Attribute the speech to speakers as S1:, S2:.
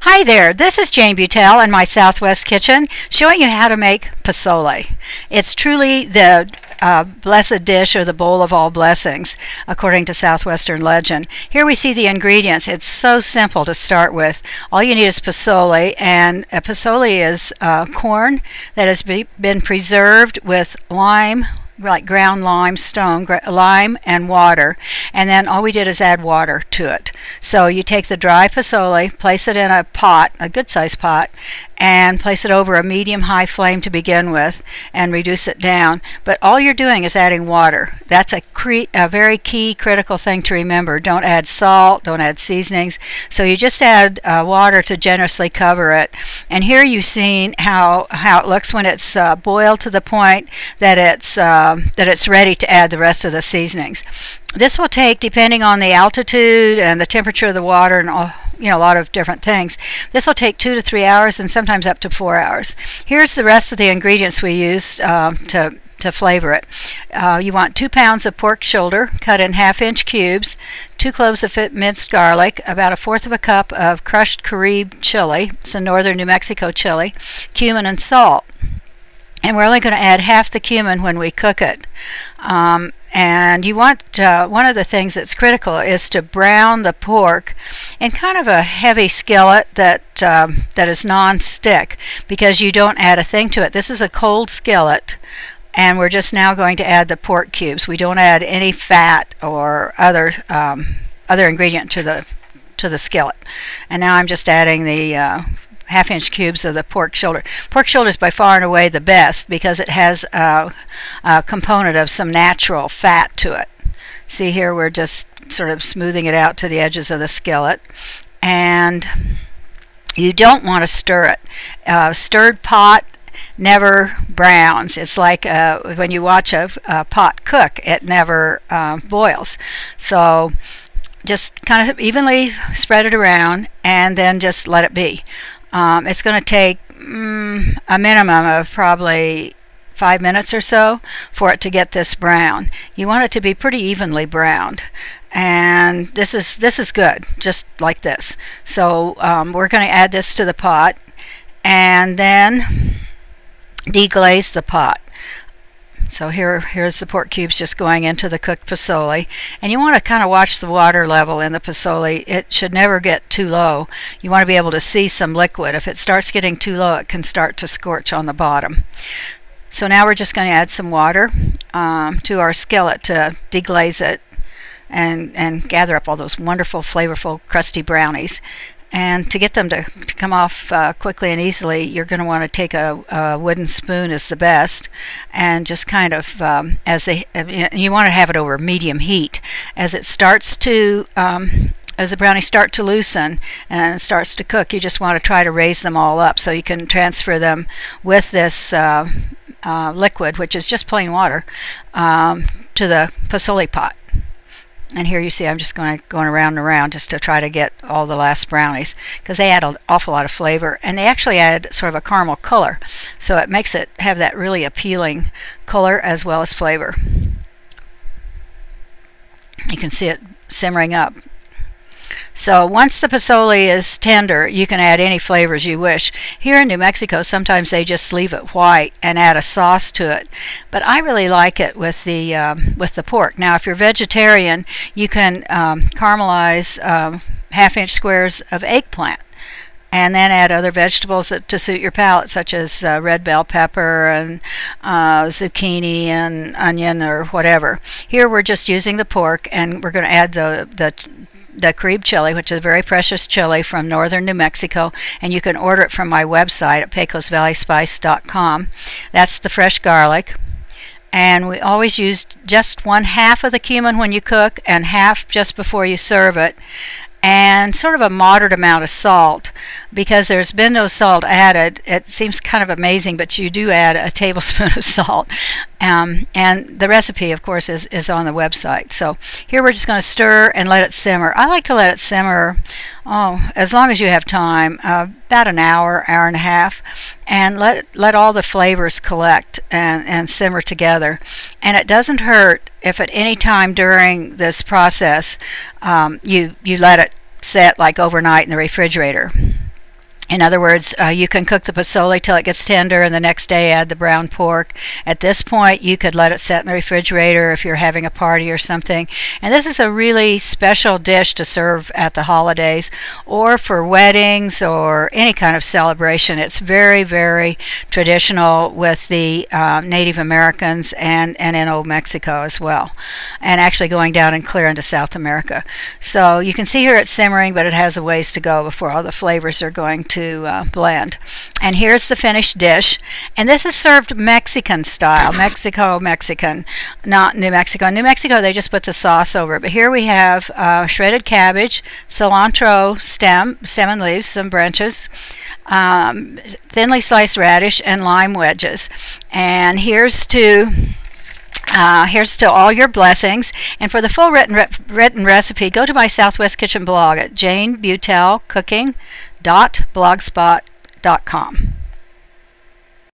S1: Hi there, this is Jane Butel in my Southwest kitchen showing you how to make posole. It's truly the blessed dish or the bowl of all blessings according to Southwestern legend. Here we see the ingredients. It's so simple to start with. All you need is posole, and posole is corn that has been preserved with lime, like ground limestone, lime and water, and then all we did is add water to it. So you take the dry posole, place it in a pot, a good sized pot, and place it over a medium-high flame to begin with and reduce it down. But all you're doing is adding water. That's a very key critical thing to remember. Don't add salt, don't add seasonings. So you just add water to generously cover it. And here you've seen how it looks when it's boiled to the point that it's ready to add the rest of the seasonings. This will take, depending on the altitude and the temperature of the water and all, a lot of different things. This will take 2 to 3 hours and sometimes up to 4 hours. Here's the rest of the ingredients we used to flavor it. You want 2 pounds of pork shoulder cut in 1/2-inch cubes, 2 cloves of minced garlic, about 1/4 of a cup of crushed Caribe chili, it's a northern New Mexico chili, cumin and salt. And we're only going to add half the cumin when we cook it. And you want, one of the things that's critical is to brown the pork in kind of a heavy skillet that is non-stick, because you don't add a thing to it. This is a cold skillet, and we're just now going to add the pork cubes. We don't add any fat or other ingredient to the skillet. And now I'm just adding the 1/2-inch cubes of the pork shoulder. Pork shoulder is by far and away the best because it has a component of some natural fat to it. See here, we're just sort of smoothing it out to the edges of the skillet. And you don't want to stir it. Stirred pot never browns. It's like when you watch a pot cook, it never boils. So just kind of evenly spread it around and then just let it be. It's going to take a minimum of probably 5 minutes or so for it to get this brown. You want it to be pretty evenly browned, and this is good, just like this. So we're going to add this to the pot and then deglaze the pot. So here's the pork cubes just going into the cooked posole, and you want to kind of watch the water level in the posole. It should never get too low. You want to be able to see some liquid. If it starts getting too low, it can start to scorch on the bottom. So now we're just going to add some water to our skillet to deglaze it and gather up all those wonderful, flavorful, crusty brownies. And to get them to come off quickly and easily, you're going to want to take a wooden spoon is the best, and just kind of you want to have it over medium heat. As it starts to as the brownies start to loosen and it starts to cook, you just want to try to raise them all up so you can transfer them with this liquid, which is just plain water, to the posole pot. And here you see I'm just going around and around just to try to get all the last brownies, because they add an awful lot of flavor, and they actually add sort of a caramel color, so it makes it have that really appealing color as well as flavor. You can see it simmering up. So once the posole is tender, you can add any flavors you wish. Here in New Mexico, sometimes they just leave it white and add a sauce to it, but I really like it with the pork. Now, if you're vegetarian, you can caramelize 1/2-inch squares of eggplant, and then add other vegetables to suit your palate, such as red bell pepper and zucchini and onion or whatever. Here we're just using the pork, and we're going to add the Caribe chili, which is a very precious chili from northern New Mexico, and you can order it from my website at pecosvalleyspice.com. That's the fresh garlic, and we always use just 1/2 of the cumin when you cook and half just before you serve it, and sort of a moderate amount of salt. Because there's been no salt added, it seems kind of amazing, but you do add a tablespoon of salt. And the recipe, of course, is on the website. So here we're just going to stir and let it simmer. I like to let it simmer, as long as you have time, about an hour, hour and a half, and let all the flavors collect and simmer together. And it doesn't hurt if at any time during this process you let it set like overnight in the refrigerator. In other words, you can cook the posole till it gets tender and the next day add the brown pork. At this point, you could let it set in the refrigerator if you're having a party or something. And this is a really special dish to serve at the holidays or for weddings or any kind of celebration. It's very, very traditional with the Native Americans and in Old Mexico as well. And actually going down and clear into South America. So you can see here it's simmering, but it has a ways to go before all the flavors are going to blend. And here's the finished dish, and this is served Mexican style. Mexican, not New Mexico. In New Mexico they just put the sauce over it, but here we have shredded cabbage, cilantro stem and leaves, some branches, thinly sliced radish, and lime wedges. And here's to all your blessings. And for the full written recipe, go to my Southwest Kitchen blog at janebutelcooking.blogspot.com.